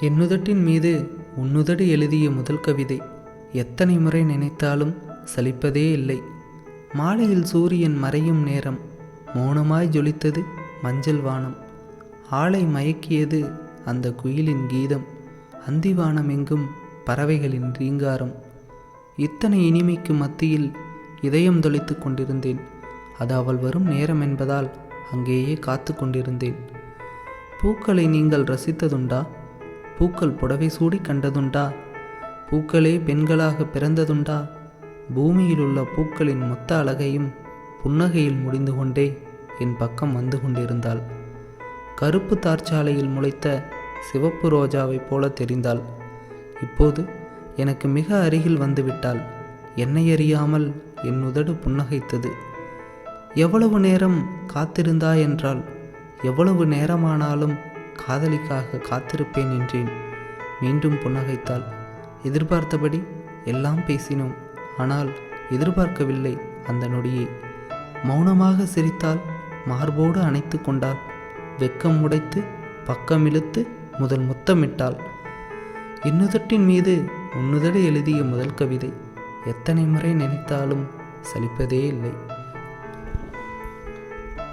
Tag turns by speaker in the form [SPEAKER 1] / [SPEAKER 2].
[SPEAKER 1] என்னுதட்டின் மீது உன்னுதடு எழுதிய முதல் கவிதை எத்தனை முறை நினைத்தாலும் சலிப்பதே இல்லை. மாலையில் சூரியன் மறையும் நேரம் மௌனமாய் ஜொலித்தது மஞ்சள் வானம். ஆளை மயக்கியது அந்த குயிலின் கீதம், அந்திவானம் எங்கும் பறவைகளின் ரீங்காரம். இத்தனை இனிமைக்கு மத்தியில் இதயம் தொலைத்து கொண்டிருந்தேன். அது அவள் வரும் நேரம் என்பதால் அங்கேயே காத்து கொண்டிருந்தேன். பூக்களை நீங்கள் ரசித்ததுண்டா? பூக்கள் புடவை சூடி கண்டதுண்டா? பூக்களே பெண்களாக பிறந்ததுண்டா? பூமியில் உள்ள பூக்களின் மொத்த அழகையும் புன்னகையில் முடிந்து கொண்டே என் பக்கம் வந்து கொண்டிருந்தாள். கருப்பு தார்ச்சாலையில் முளைத்த சிவப்பு ரோஜாவைப் போல தெரிந்தாள். இப்போது எனக்கு மிக அருகில் வந்துவிட்டாள். என்னை அறியாமல் என் உதடு புன்னகைத்தது. எவ்வளவு நேரம் காத்திருந்தாய் என்றால், எவ்வளவு நேரமானாலும் காதலிக்காக காத்திருப்பேன் என்றேன். மீண்டும் புன்னகைத்தாள். எதிர்பார்த்தபடி எல்லாம் பேசினோம். ஆனால் எதிர்பார்க்கவில்லை அந்த நொடியை. மௌனமாக சிரித்தாள். மார்போடு அணைத்து கொண்டாள். வெக்கம் உடைத்து பக்கம் இழுத்து முதல் முத்தமிட்டாள். இன்னுதட்டின் மீது உன்னுதடு எழுதிய முதல் கவிதை எத்தனை முறை நினைத்தாலும் சலிப்பதே இல்லை.